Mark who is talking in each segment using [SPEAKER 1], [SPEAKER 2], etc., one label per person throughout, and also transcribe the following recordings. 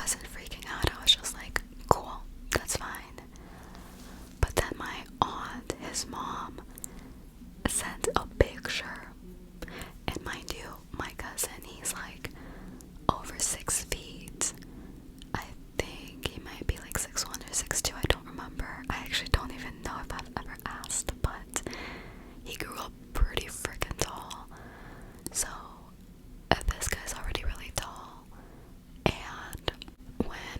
[SPEAKER 1] wasn't freaking out. I was just like, cool, that's fine. But then my aunt, his mom, sent a picture. And mind you, my cousin, he's like over 6 feet. I think he might be like 6'1" or 6'2", I don't remember. I actually don't even know if I've ever asked, but he grew up pretty freaking tall. So this guy's already really tall. And when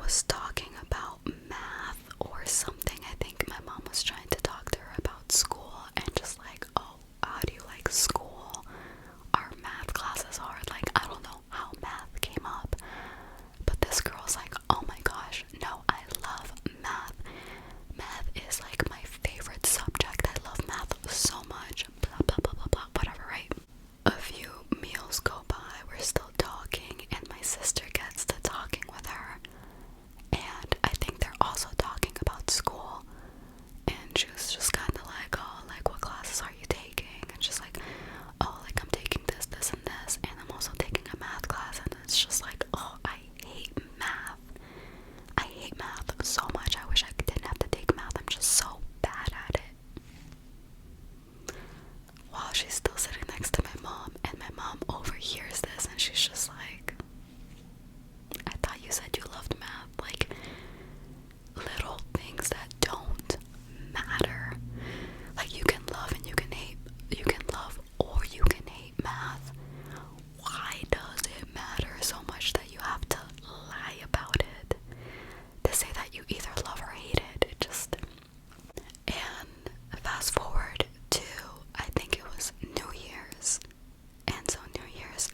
[SPEAKER 1] was talking about math or something. I think my mom was trying to talk to her about school and just like, oh, how do you like school? Are math classes hard? Like, I don't know how math came up, but this girl's like, oh my gosh, no, I love math. Math is like my favorite subject. I love math so much. Blah, blah, blah, blah, blah, whatever, right? A few meals go by, we're still talking, and my sister gets to talking with her. And I think they're also talking about school. And she was just kind of like, oh, like, what classes are you taking? And she's like, oh, like, I'm taking this, this, and this. And I'm also taking a math class. And it's just like, oh, I hate math. I hate math so much. I wish I didn't have to take math. I'm just so bad at it. While she's still sitting next to my mom, and my mom overhears this, and she's just like, I thought you said you loved math. Like, little things that don't matter. Like, you can love and you can hate. You can love or you can hate math. Why does it matter so much that you have to lie about it? To say that you either love or hate it. It just... And fast forward to, I think it was New Year's. And so New Year's,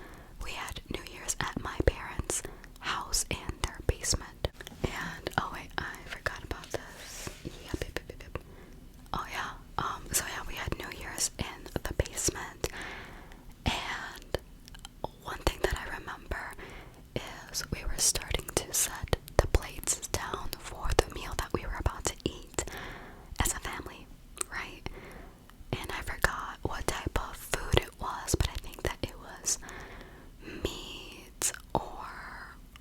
[SPEAKER 1] we had New Year's at my parents' house in their basement. And, oh wait, I forgot about this. Yep, yep, yep, yep. Oh yeah, so yeah, we had New Year's in the basement. And one thing that I remember is we were starting to set the plates down for the meal that we were about to eat as a family, right? And I forgot what type of food it was, but I think that it was meat or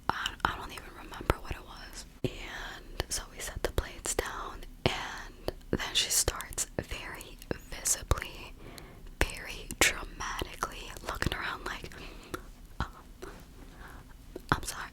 [SPEAKER 1] I don't even remember what it was. And so we set the plates down, and then she starts very visibly, very dramatically looking around like, I'm sorry,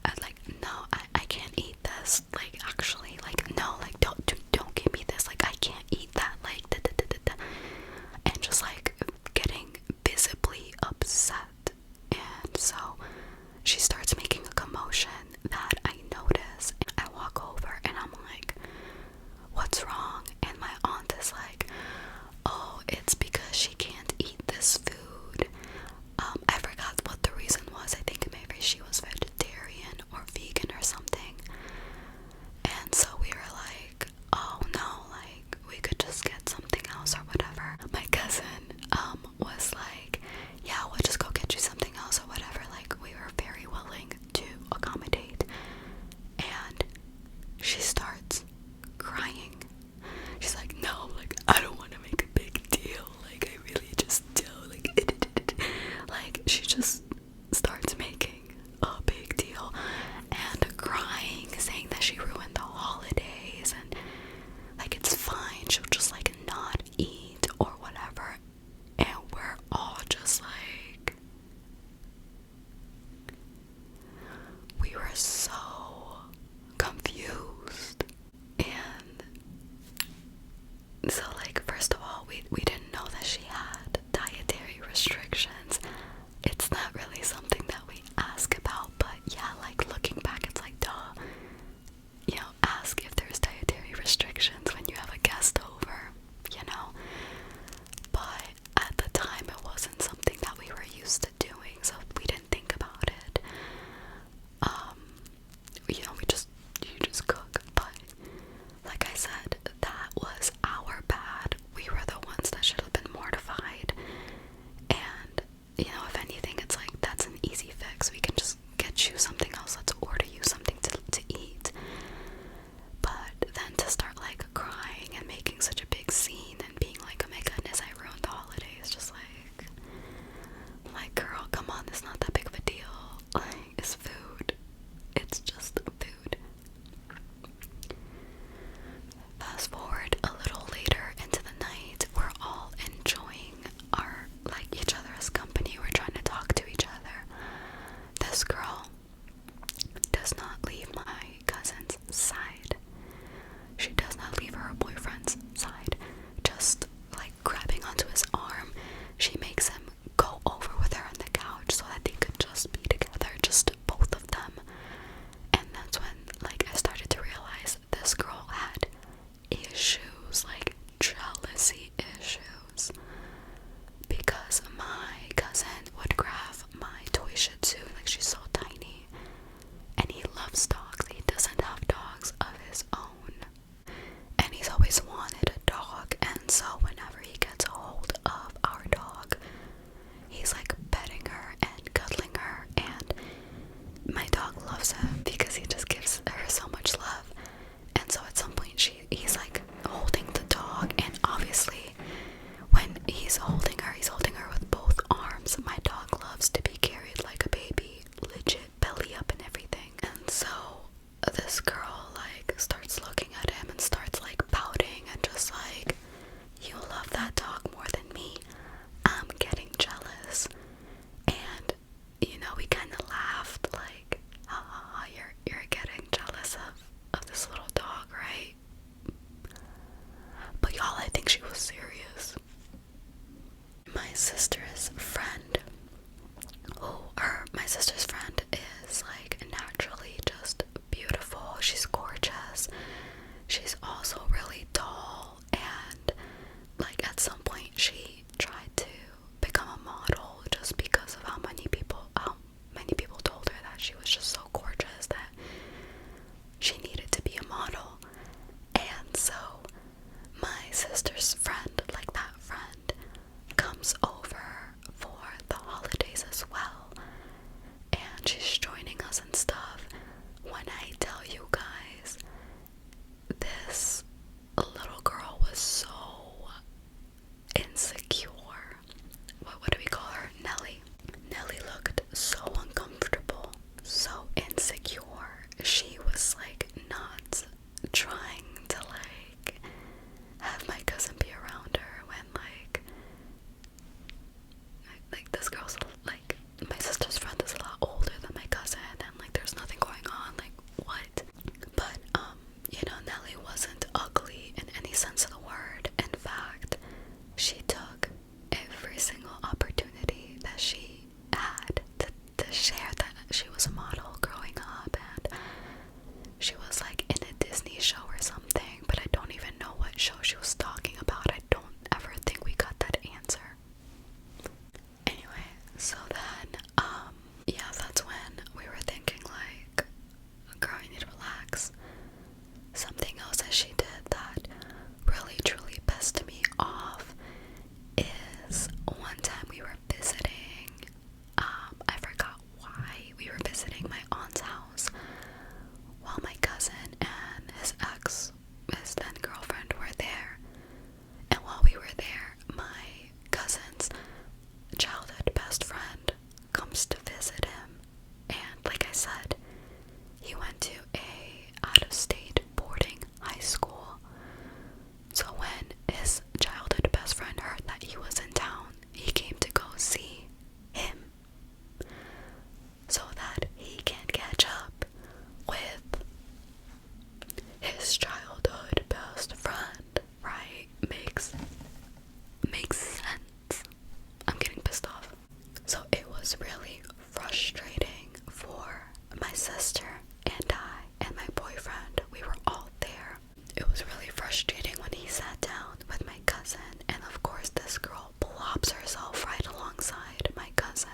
[SPEAKER 1] sister and I and my boyfriend, we were all there. It was really frustrating when he sat down with my cousin, and of course this girl plops herself right alongside my cousin.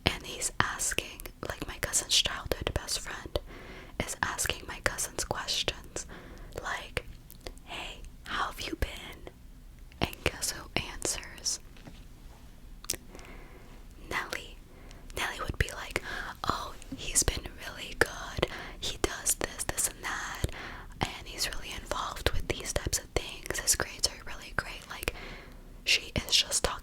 [SPEAKER 1] And he's asking, like my cousin's childhood best friend is asking my cousin's questions, like, hey, how have you been? And guess who answers? Nelly. Nelly would be like, oh, he's been really good. He does this, this, and that. And he's really involved with these types of things. His grades are really great. Like, she is just talking.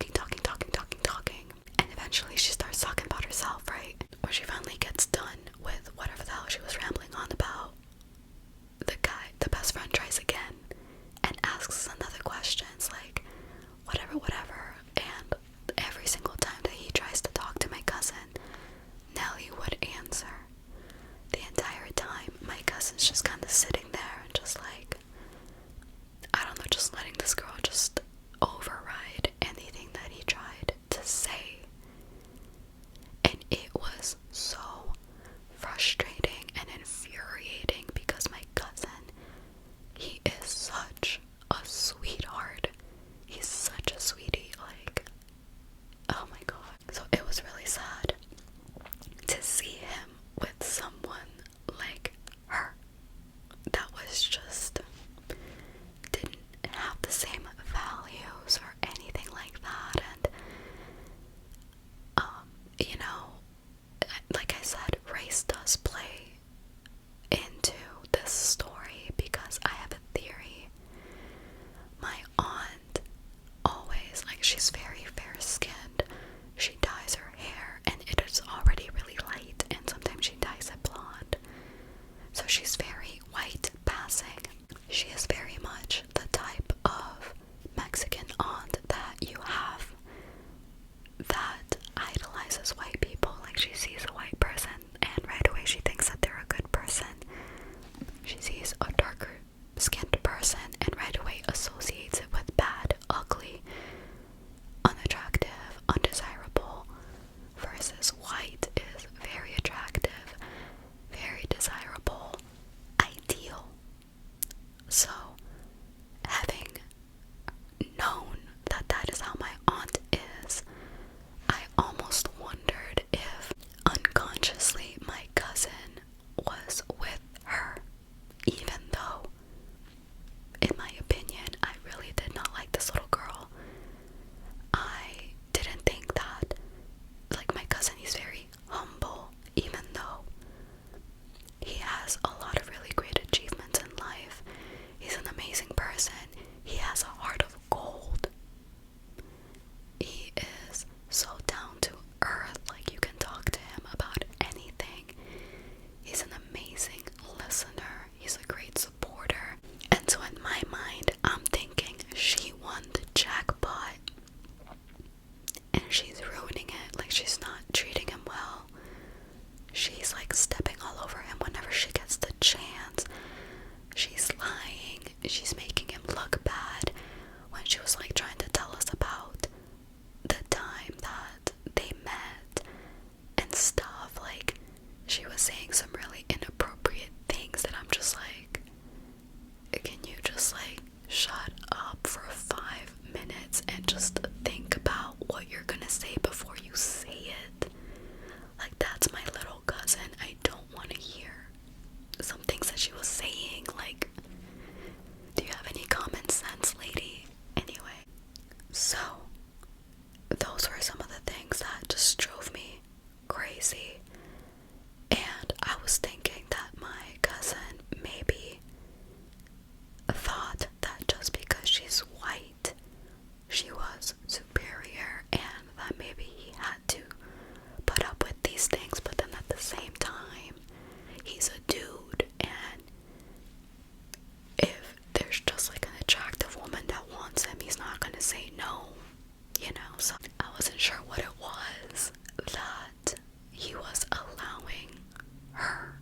[SPEAKER 1] And eventually she starts talking about herself, right? When she finally gets done with whatever the hell she was rambling on about, the best friend tries again and asks another questions like, whatever. And every single time that he tries to talk to my cousin, Nelly would answer. The entire time, my cousin's just kind of sitting there and just like, I don't know, just letting this girl just override anything that he tried to say. And it was so frustrating and infuriating because my cousin, he is such a sweetheart. He's such a sweetie, like, oh my god. So it was really sad to see him with someone like her that was just didn't have the same values or anything like that. And you know, like I said, race does play into this story because I have a theory. My aunt always, like, she's very fair skinned. She dyes her hair and it is already really light, and sometimes she dyes it blonde. So she's very white passing. She is very much the type of Mexican aunt that you have that idolizes white people. Like, she sees a white person and right away she thinks that they're a good person. She sees a darker skinned person and right away associates it with bad, ugly, unattractive, undesirable, versus white is very attractive, very desirable, ideal. So, having known that that is how my aunt is, I almost wondered if unconsciously my cousin was with her, even though, in my opinion, I really did not like this little girl. I didn't think that, like, my cousin, he's very humble, even though he has a lot of really great achievements in life. He's an amazing person. He has a heart of gold. He is so down to earth, like, you can talk to him about anything. He's an amazing listener. He's a great supporter. And so in my mind, I'm thinking she won the jackpot and she's ruining it. Like, she's not treating him well. She's like stepping all over him whenever she gets the chance. She's lying. She's making him look bad when she was like trying to tell us about the time that they met and stuff. Like, she was saying some really inappropriate things that I'm just like, can you just like shut up for 5 minutes and just think about what you're gonna say before you say it? Like, that's my little cousin. I don't want to hear some things that she was saying. Like, do you have any common sense, lady? Anyway, so those were some of the things that just drove me crazy. And I was thinking that my cousin maybe thought that just because she's white, she was superior, and that maybe he had to put up with these things. But then at the same time, he's a dude, and if there's just like an attractive woman that wants him, he's not gonna say no, you know? So I wasn't sure what it was that he was allowing her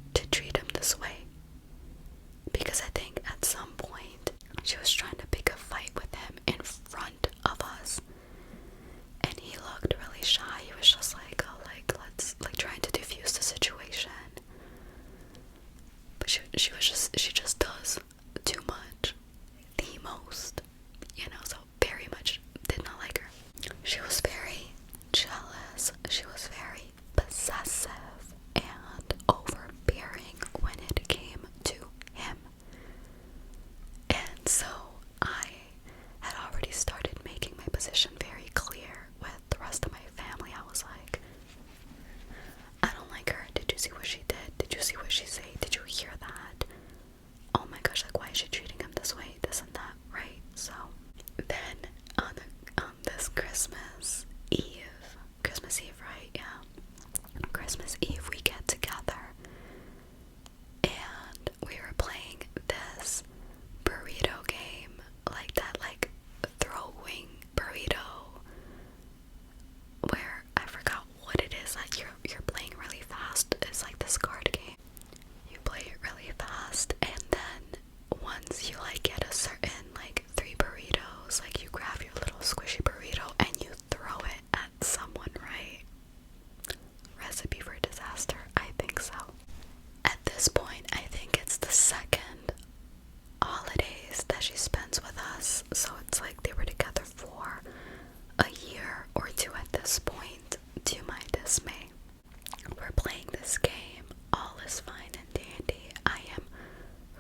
[SPEAKER 1] this game, all is fine and dandy. I am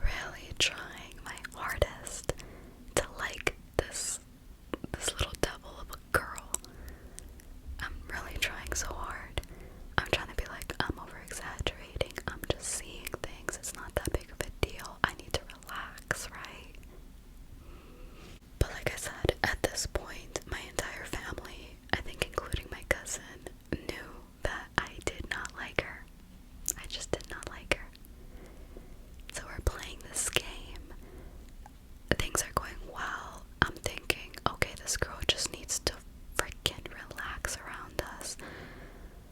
[SPEAKER 1] really trying my hardest to like this little devil of a girl. I'm really trying so hard. I'm trying to be like, I'm over exaggerating. I'm just seeing things. It's not that big of a deal. I need to relax, right? But like I said, at this point, my entire family, I think including my cousin, knew that I did not like her. I just did not like her. So we're playing this game. Things are going well. I'm thinking, okay, this girl just needs to freaking relax around us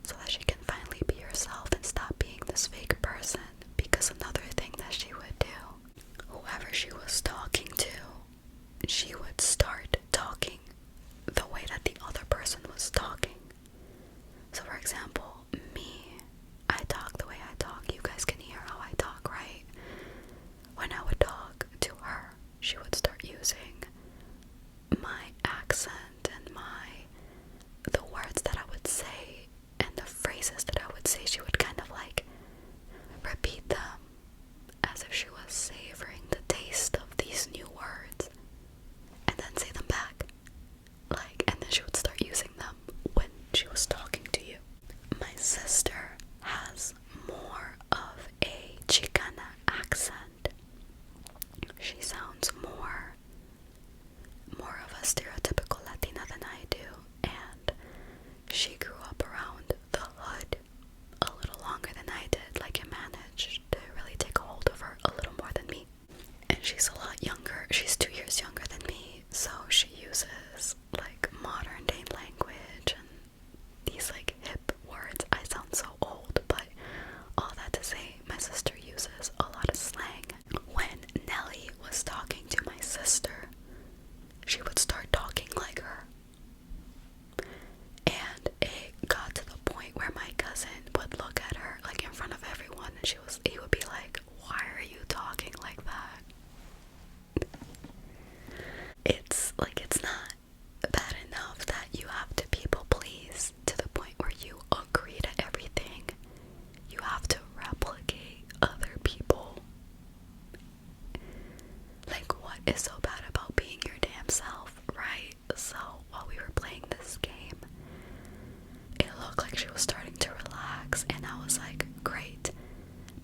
[SPEAKER 1] so that she can finally be herself and stop being this fake person. Because another thing that she would do, whoever she was talking to, she would start talking the way that the other person was talking. So for example, me, I talk the way I talk. You guys can hear how I talk, right? When I would talk to her, she would start using my accent and the words that I would say and the phrases that I would say. She would kind of like repeat them as if she was savoring the taste of these new words and then say them back. And then she would start using them when she was talking to you. My sister has more of a Chicana accent. She sounds more of a stereotypical Latina than I do, and she grew up around the hood a little longer than I did. Like, it managed to really take a hold of her a little more than me. And she's a lot younger. She's 2 years younger than me, so she uses like modern day language and these like hip words. I sound so old, but all that to say, my sister uses a lot of slang. When Nellie was talking to my sister, she would start talking like her. And it got to the point where my cousin would look at her like in front of everyone, and he would be like, "Why are you talking like that?" It's not bad enough that you have to people please to the point where you agree to everything. You have to replicate other people. Like, what is so bad about being your damn self, right? So while we were playing this game, it looked like she was starting to relax, and I was like, great,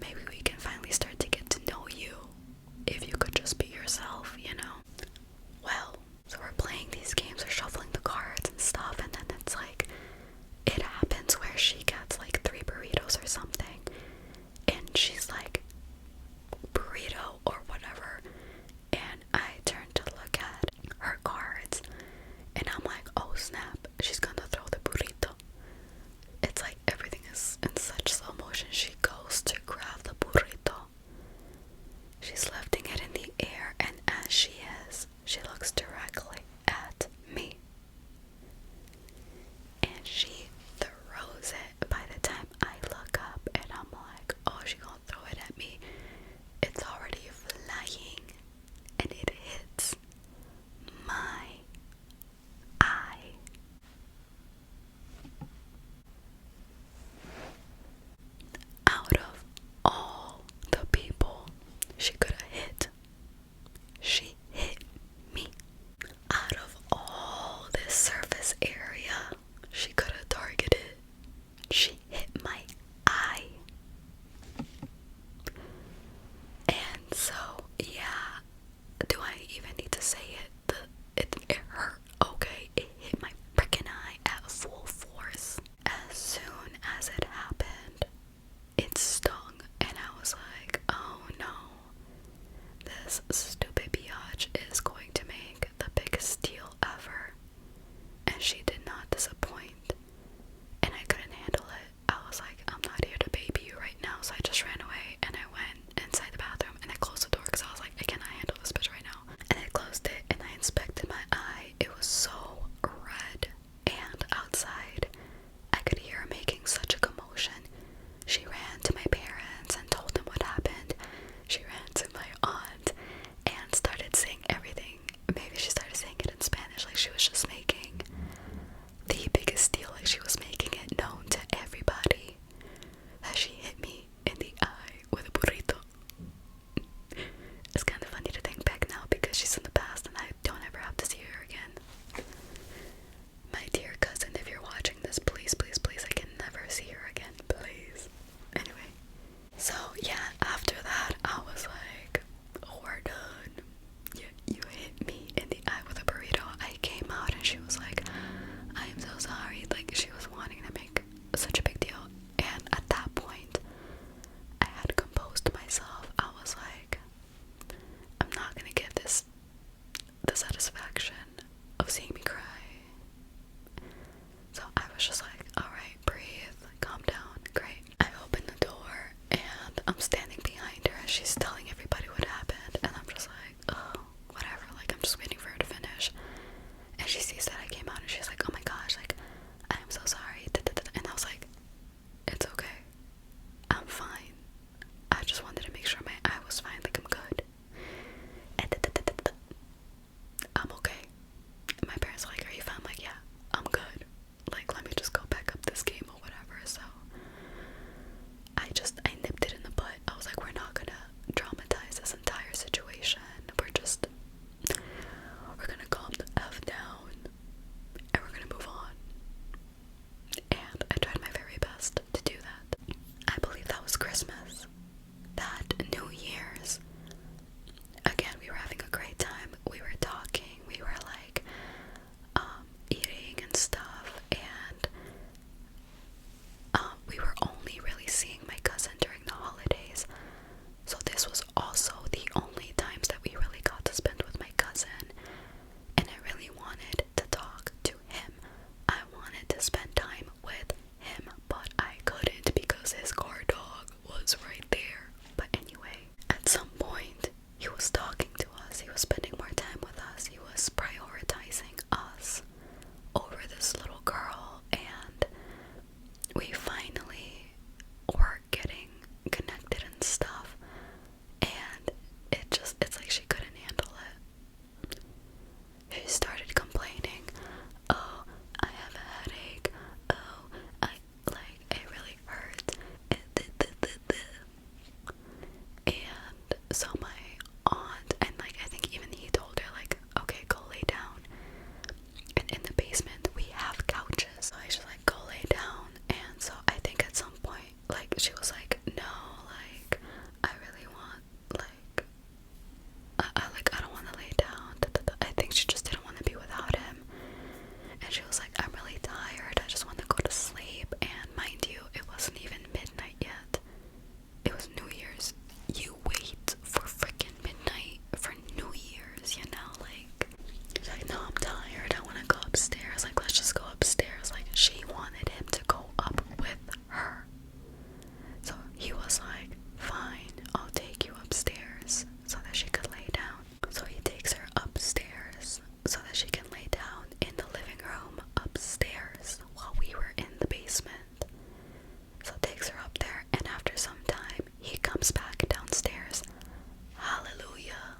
[SPEAKER 1] maybe we can finally start to get to know you if you could just be yourself, you know? Well, so we're playing these games, we're shuffling the cards and stuff, and then it's like, it happens where she gets like 3 burritos or something, and she's like, burrito or whatever, and I turn to look at her cards, and I'm like, oh snap, she's gonna throw the burrito. It's like everything is in such slow motion. She goes to grab the burrito. She's lifting it in the air, and as she is, she looks directly at me. And she throws it. By the time I look up and I'm like, oh, she gonna throw it at me, it's already flying, and it hits my eye. Out of all the people she could have hit, she hit me. Out of all this surface area she could have targeted, she hit my eye. And so, yeah, do I even need to say it? It hurt, okay? It hit my freaking eye at full force. As soon as it happened, it stung, and I was like, oh no. I'm standing behind her as she's telling everybody what happened, and I'm just like, oh, whatever, like, I'm just waiting for her to finish. And she sees that I came out, and she's like, oh my gosh, like, I am so sorry, and I was like, it's okay, I'm fine. I just wanted to make sure my eye was fine, like, I'm good. And I'm okay. My parents are like, are you fine? I'm like, yeah, I'm good. Like, let me just go back up this game or whatever. So I nipped it in the butt. I was like, we're not gonna dramatize this entire situation. We're gonna calm the F down and we're gonna move on. And I tried my very best to do that. I believe that was Christmas. That New Year's. Again, we were having a great time. We were talking. We were like, eating and stuff. And we were only really seeing my cousin during the holidays. So this was also the only times that we really got to spend with my cousin. And I really wanted to talk to him. I wanted to spend time with him, but I couldn't because his guard dog was right there. But anyway, at some point, he was talking to us. He was spending more time with us. He was prioritizing us over this little girl, and we finally were getting connected and stuff, and it's like she couldn't handle it. She started complaining, oh, I have a headache, oh, it really hurts, and so my aunt, and like, I think even he told her, like, okay, go lay down. And in the basement we have couches, so I just like, go lay down. And so I think at some point, like, she was like, no, like, I really want, like, I don't want to lay down. I think she just didn't want to be without him. And she was like, I'm really tired, I just want to go to sleep. And mind you, it wasn't even midnight yet. It was New Year's. You wait for freaking midnight for New Year's, you know? Like, she's like, no, I'm tired, I want to go upstairs. Like, let's just go upstairs. Like, she wanted him to go up with her. So he was like, fine, I'll take you upstairs so that she could lay down. So he takes her upstairs so that she can lay down in the living room upstairs while we were in the basement. So takes her up there, and after some time, he comes back downstairs. Hallelujah.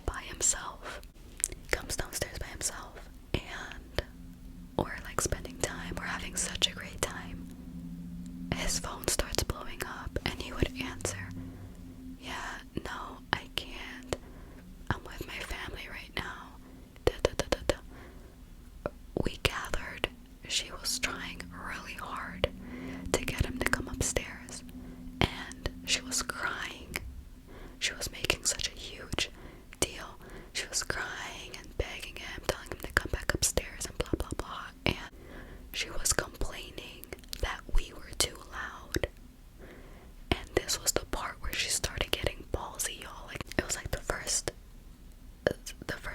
[SPEAKER 1] By himself. He comes downstairs by himself, and we're like spending time. We're having such a great time. His phone starts blowing up, and he would answer, yeah, no, I can't. I'm with my family right now. We gathered. She was trying really hard to get him to come upstairs, and she was crying. She was making such a huge deal. She was crying and begging him, telling him to come back upstairs and blah blah blah. And she was complaining that we were too loud. And this was the part where she started getting ballsy, y'all. Like, it was like the first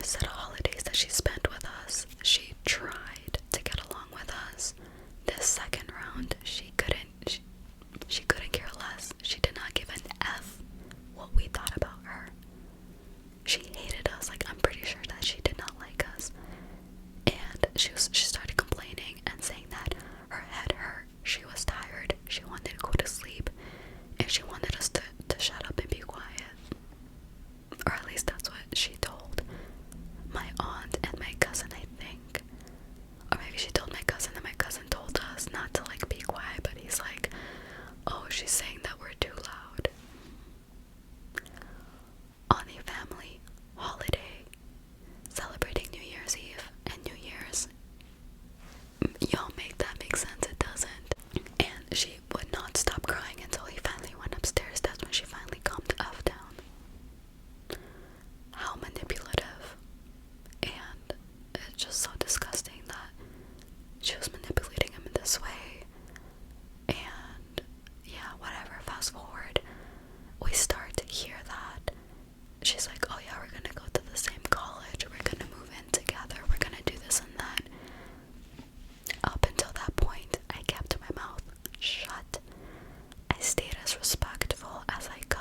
[SPEAKER 1] set of holidays that she spent with us, she tried to get along with us. This second round, she couldn't care less. She did not give an F what we thought about her. She hated us. Like, I'm pretty sure that she did not like us. And she started complaining and saying that her head hurt, she was tired, she wanted to go to sleep, and she wanted us to shut up and be quiet. Or at least that's what she told my aunt and my cousin, I think. Or maybe she told my cousin and my cousin told us not to like be quiet, but he's like, oh, she's saying that we're too loud. On a family holiday, celebrating New Year's Eve and New Year's, y'all make that make sense? It doesn't. And she would not stop crying until he finally went upstairs. That's when she finally calmed the F down. How manipulative. And it's just so disgusting that she was manipulating him in this way. And yeah, whatever, fast forward, we start to hear that she's like, oh yeah, we're gonna go to the same college, we're gonna move in together, we're gonna do this and that. Up until that point, I kept my mouth shut. I stayed as respectful as I could.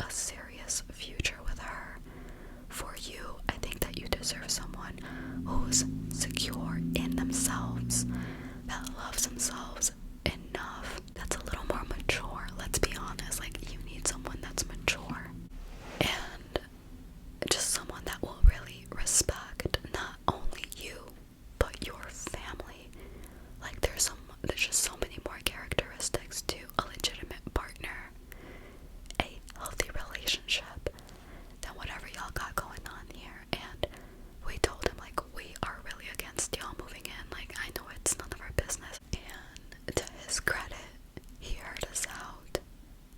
[SPEAKER 1] a serious future with her. For you, I think that you deserve someone who's secure in themselves, that loves themselves enough, that's a little more mature. Let's be honest, like, you need someone that's mature, and just someone that will really respect not only you, but your family. Like, there's just so many more characteristics to a legitimate partner, a healthy relationship, than whatever y'all got going on here. And we told him, like, we are really against y'all moving in. Like, I know it's none of our business. And to his credit, he heard us out.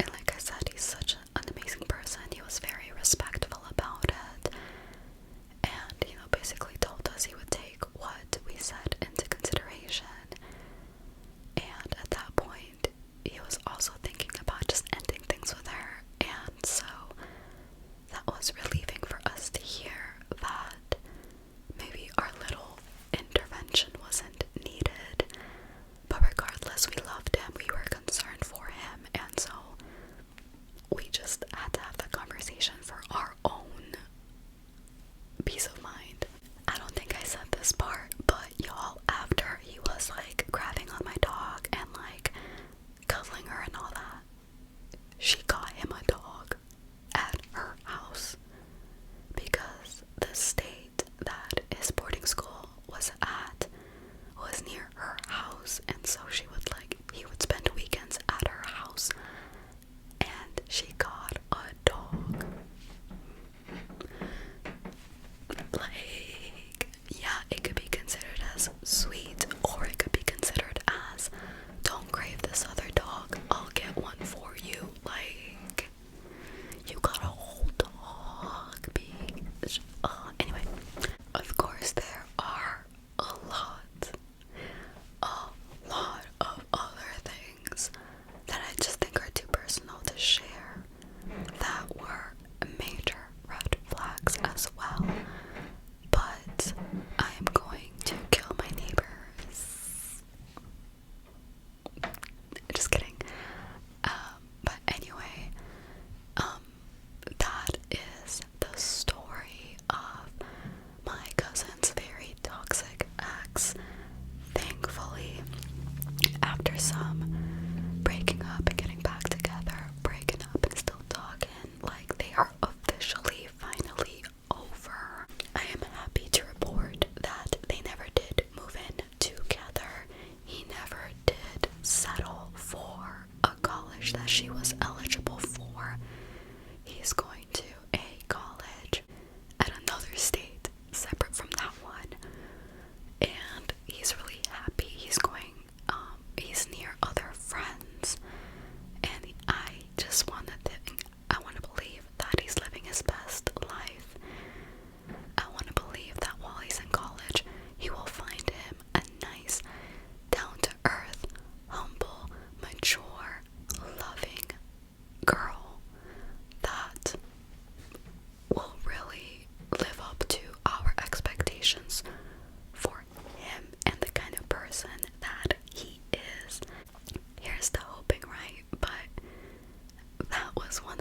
[SPEAKER 1] And like I said, he's such an amazing person. He was very respectful about it. And, you know, basically told us he would take what we said into consideration. And at that point, he was also thinking about just ending things with her. And so that was relieving for us to hear that maybe our little intervention wasn't needed. But regardless, we loved him, we were concerned for him, and so we just had to have that conversation for our own peace of mind. I don't think I said this part, but y'all, after he was like grabbing on my dog and like cuddling her and all that, she got him a dog at her house, because the state that his boarding school was at was near her house, and so he would spend weekends at her house, and she got a dog. Like, yeah, it could be considered as sweet, or it could be considered as, don't crave this other dog, I'll get one for you. Like, you got a whole dog, anyway, of course there are a lot of other things that I just think are too personal to share that were major red flags as well. But I am going to kill my neighbors. Just kidding. But anyway, that is the story of my cousin's very toxic ex. Thankfully, after some breaking up and getting back together, breaking up and still talking, like, they are officially finally over. I am happy to report that they never did move in together. He never did settle for a college that she was eligible for. He's going to a college at another state separate from that one, and he's really happy. He's he's near other friends, and I want to believe that he's living his best life. I want to believe that while he's in college, he will find him a nice, down-to-earth, humble, mature, loving girl that will really live up to our expectations for him and the kind of person that he is. Here's the hoping, right? But that was one